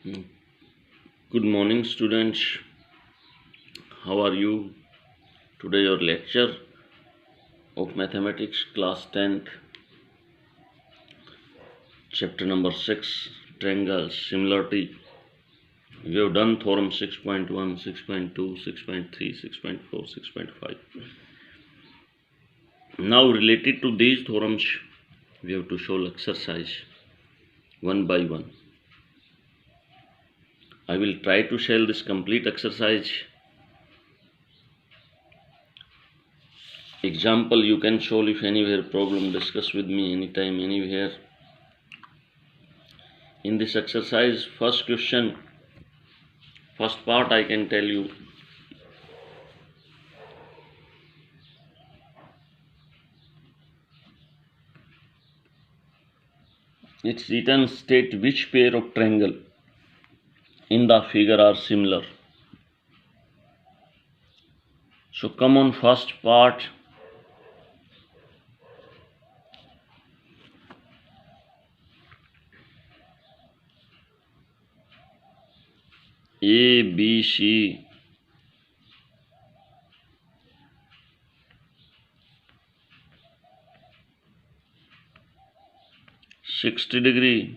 Good morning, students. How are you? Today, your lecture of mathematics, class 10th, chapter number 6, triangles, similarity. We have done theorem 6.1, 6.2, 6.3, 6.4, 6.5. Now, related to these theorems, we have to show exercise one by one. I will try to share this complete exercise. Example you can solve if anywhere problem, discuss with me anytime, anywhere. In this exercise, first question, first part I can tell you. It's written, state which pair of triangle in the figure are similar. So come on, first part. A, B, C. $60,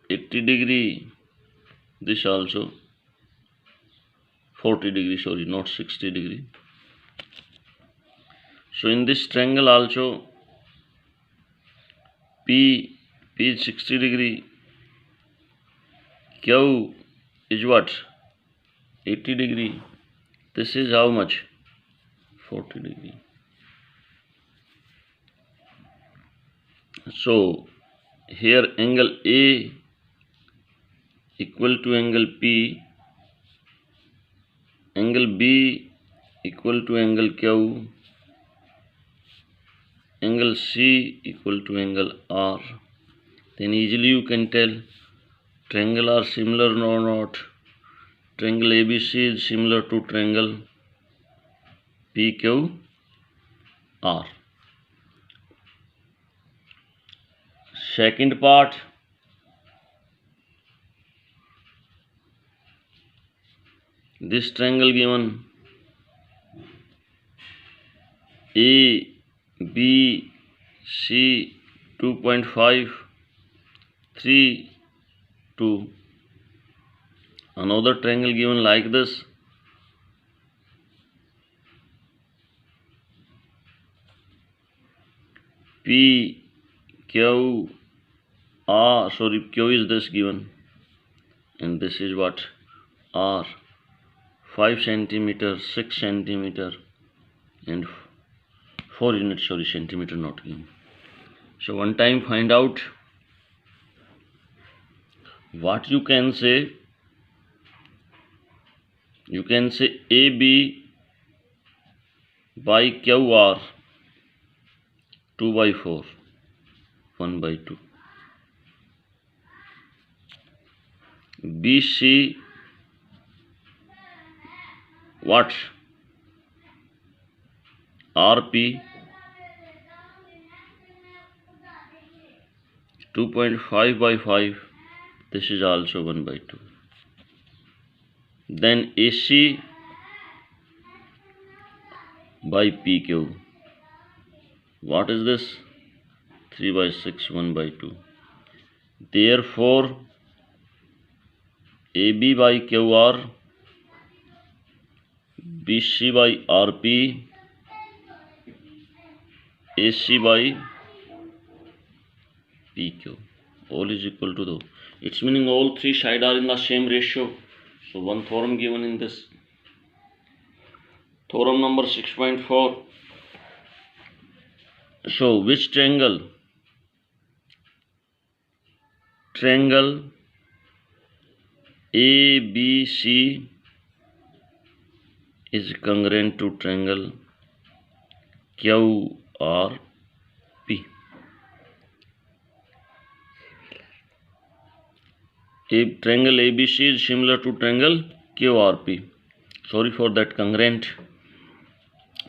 80, this also 40, sorry, not 60. So in this triangle also P is 60, Q is what? 80. This is how much? 40. So here angle A equal to angle P, angle B equal to angle Q, angle C equal to angle R. Then easily you can tell triangle are similar or not. Triangle ABC is similar to triangle PQR. Second part, this triangle given A, B, C 2.5, 3, 2. Another triangle given like this, P, Q, R, sorry, Q is this given, and this is what? R, 5 centimeter, 6 centimeter, and 4 units, sorry, centimeter not given. So one time find out what you can say. You can say AB by QR 2 by 4, 1 by 2. BC what? RP 2.5 by 5. This is also 1 by 2. Then AC by PQ. What is this? 3 by 6, 1 by 2. Therefore, AB by QR, BC by RP, AC by PQ, all is equal to the. It's meaning all three sides are in the same ratio. So one theorem given in this. Theorem number 6.4. So which triangle? Triangle ABC is congruent to triangle QRP. A triangle ABC is similar to triangle QRP. Sorry for that, congruent.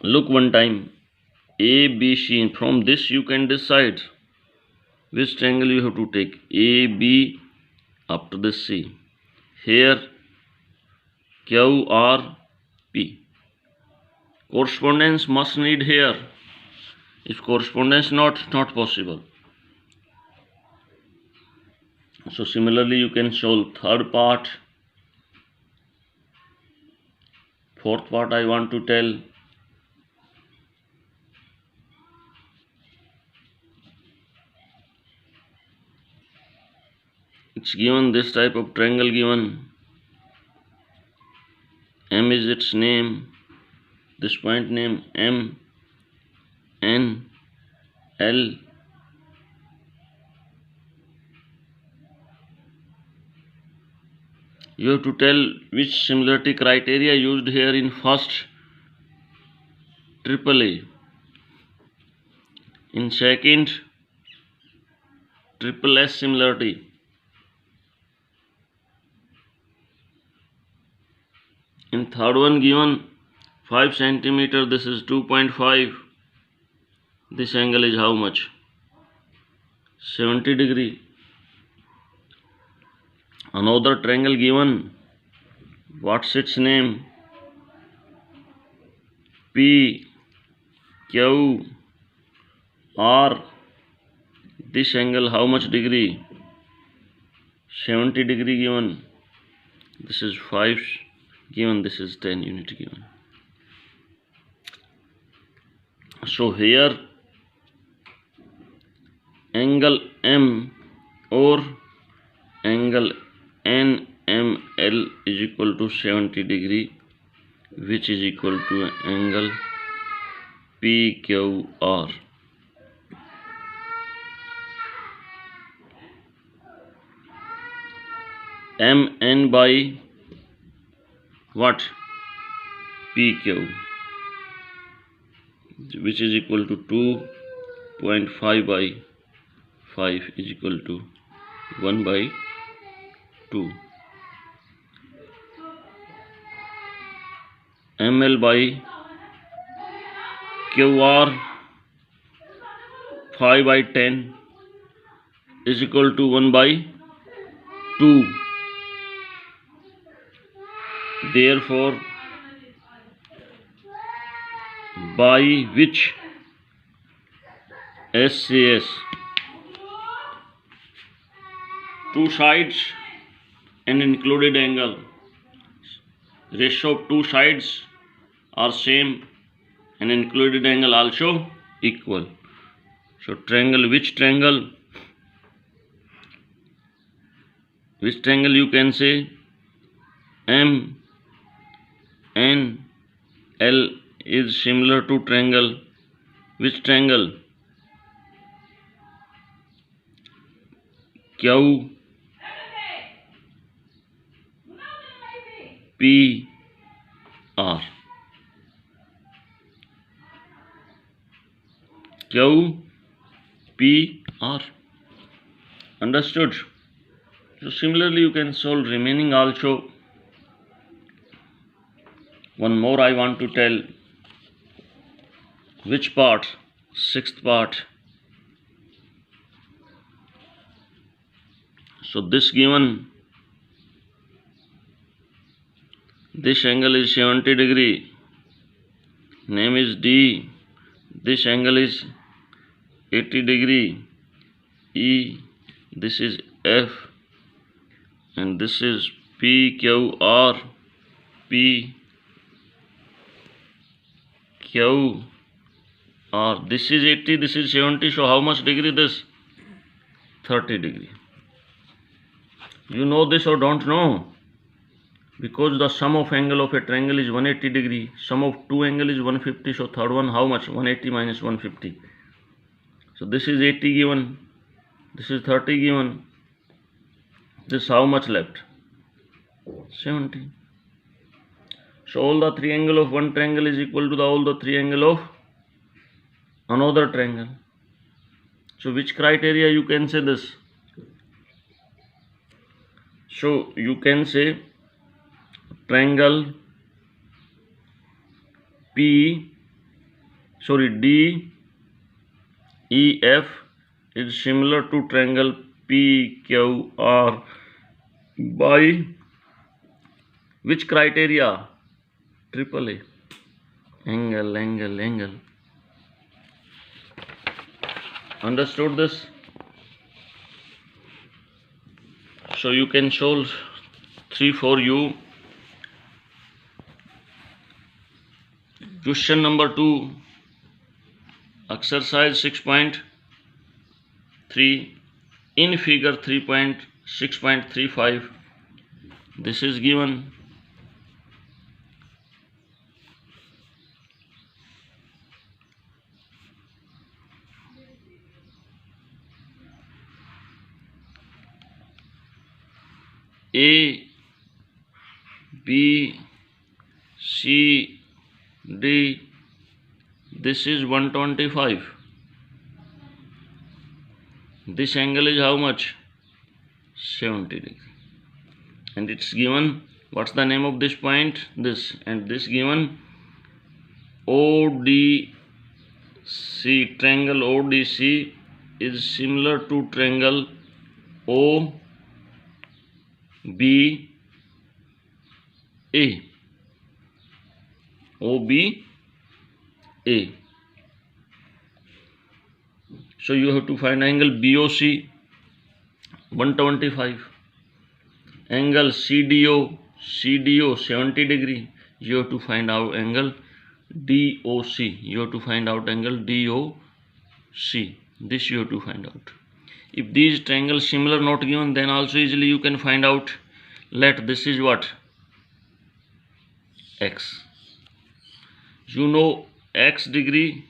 Look one time, ABC. From this you can decide which triangle you have to take. up to this C. Here Q, R, P. Correspondence must need here. If correspondence not possible. So similarly you can solve third part. Fourth part I want to tell. It's given this type of triangle given. M is its name. This point name M, N, L. You have to tell which similarity criteria used here in first AAA. In second, triple S similarity. In third one given 5 centimeter, this is 2.5. This angle is how much? 70 degree. Another triangle given. What's its name? P, Q, R. This angle how much degree? 70 degree given. This is 5 given. This is 10 unit given. So here angle M or angle NML is equal to 70 degree, which is equal to angle PQR. MN by what? PQ, which is equal to 2.5 by 5 is equal to 1 by 2. ML by QR 5 by 10 is equal to 1 by 2. Therefore, by which SCS, two sides and included angle, ratio of two sides are same and included angle also equal. So triangle, which triangle you can say? M, N, L is similar to triangle. Which triangle? Q, P, R. Q, P, R. Understood? So similarly you can solve remaining also. One more I want to tell. Which part? Sixth part. So this given, this angle is 70 degree. Name is D. This angle is 80 degree. E. This is F. And this is P, Q, R. P, Q, R. This is 80, this is 70. So how much degree this? 30 degree. You know this or don't know? Because the sum of angle of a triangle is 180 degree. Sum of two angle is 150. So third one how much? 180 minus 150. So this is 80 given. This is 30 given. This how much left? 70. So all the three angle of one triangle is equal to all the three angle of another triangle. So which criteria you can say this? So you can say triangle DEF is similar to triangle PQR by which criteria? Triple A. Angle, angle, angle. Understood this? So you can solve 3 for you. Question number 2. Exercise 6.3. In figure 3.6.35, this is given. A, B, C, D. This is 125. This angle is how much? 70 degree. And it's given, what's the name of this point? This. And this given ODC, triangle ODC is similar to triangle OBA. OBA. So you have to find angle BOC 125, angle CDO 70 degree. You have to find out angle DOC. You have to find out angle DOC. This you have to find out. If these triangles similar not given, then also easily you can find out. Let this is what? X. You know X degree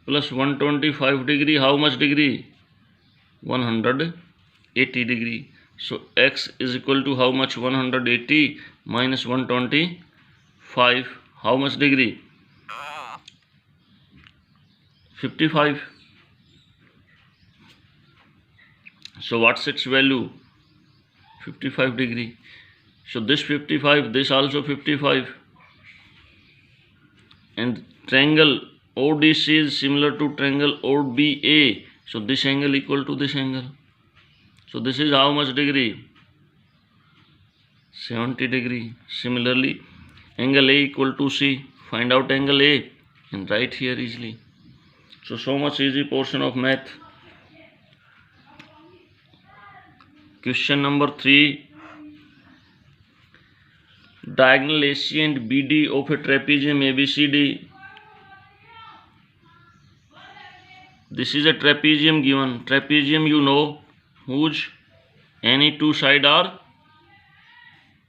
plus 125 degree, how much degree? 180 degree. So X is equal to how much? 180 minus 125. How much degree? 55. So what's its value? 55 degree. So this 55, this also 55. And triangle ODC is similar to triangle OBA. So this angle equal to this angle. So this is how much degree? 70 degree. Similarly, angle A equal to C. Find out angle A and write here easily. So much easy portion of math. Question number 3. Diagonal AC and BD of a trapezium ABCD. This is a trapezium given. Trapezium you know, whose any two sides are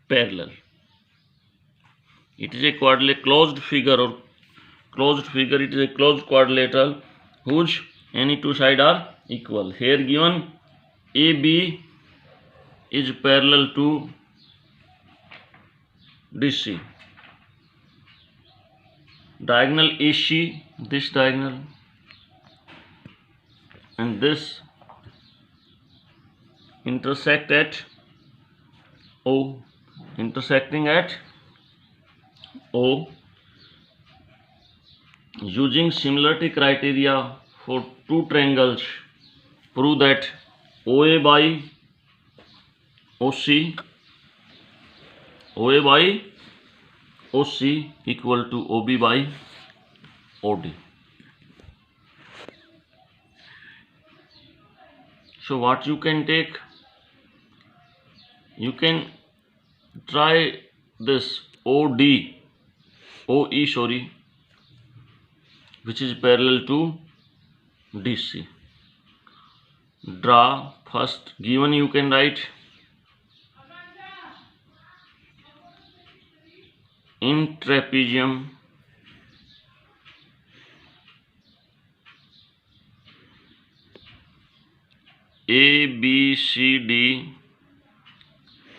parallel. It is a closed figure or closed figure. It is a closed quadrilateral whose any two sides are equal. Here given AB is parallel to DC. Diagonal AC, this diagonal, and this intersect at O, intersecting at O. Using similarity criteria for two triangles, prove that OA by OC, OA by OC equal to OB by OD. So what you can take? You can try this OE, which is parallel to DC. Draw first, given you can write in trapezium ABCD,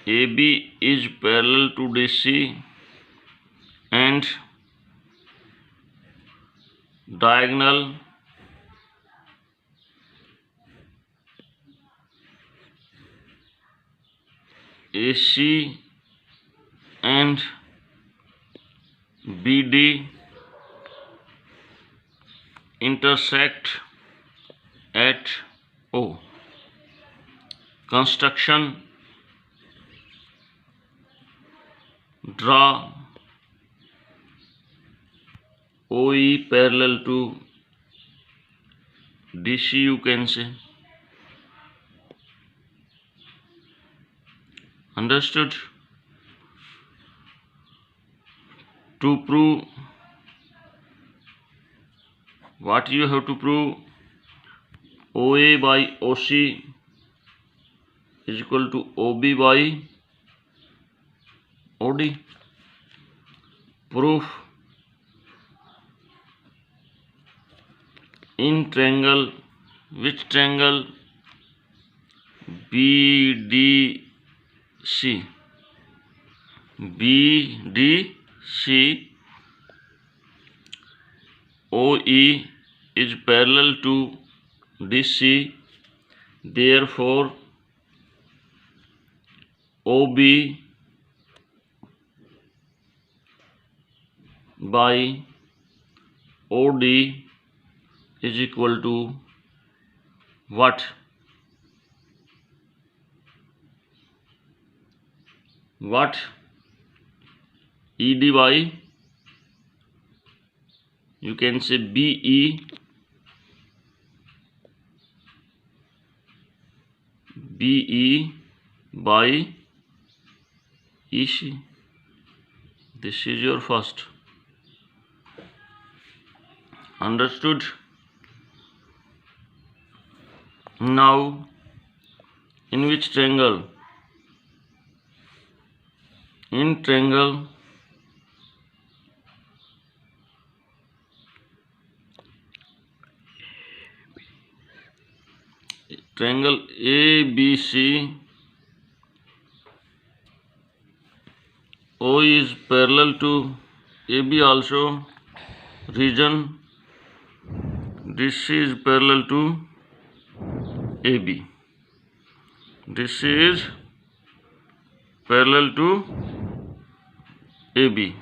AB is parallel to DC and diagonal AC and BD intersect at O. Construction draw OE parallel to DC, you can say. Understood? To prove, what you have to prove? OA by OC is equal to OB by OD. Proof: in triangle, which triangle? BDC. BDC, OE is parallel to DC, therefore OB by OD is equal to what? What? ED by, you can say, BE by EC. This is your first. Understood? Now, in which triangle? In triangle ABC, O is parallel to AB also. Region DC is parallel to AB. This is parallel to AB.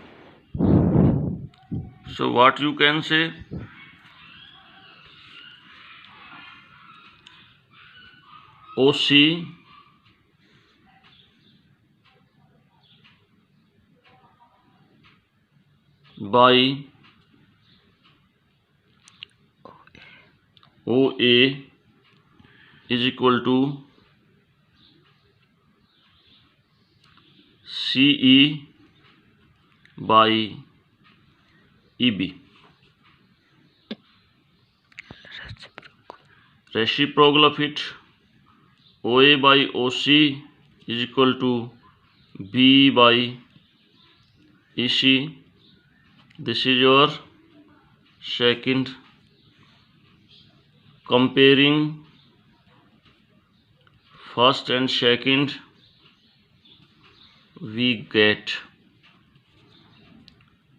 So what you can say? OC by OA is equal to CE by EB. Reciprocal of it, OA by OC is equal to B by EC. This is your second. Comparing first and second, we get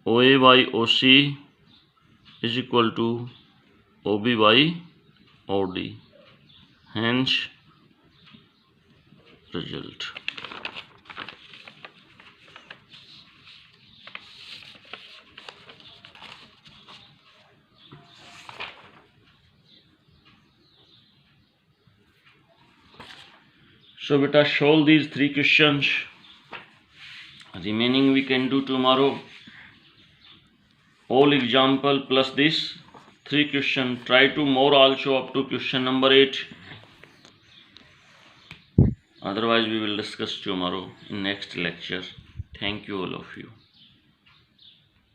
OA by OC is equal to OB by OD. Hence, result. So beta, solve these 3 questions. Remaining we can do tomorrow. All example plus this 3 question. Try to more also up to question number 8. Otherwise we will discuss tomorrow in next lecture. Thank you all of you.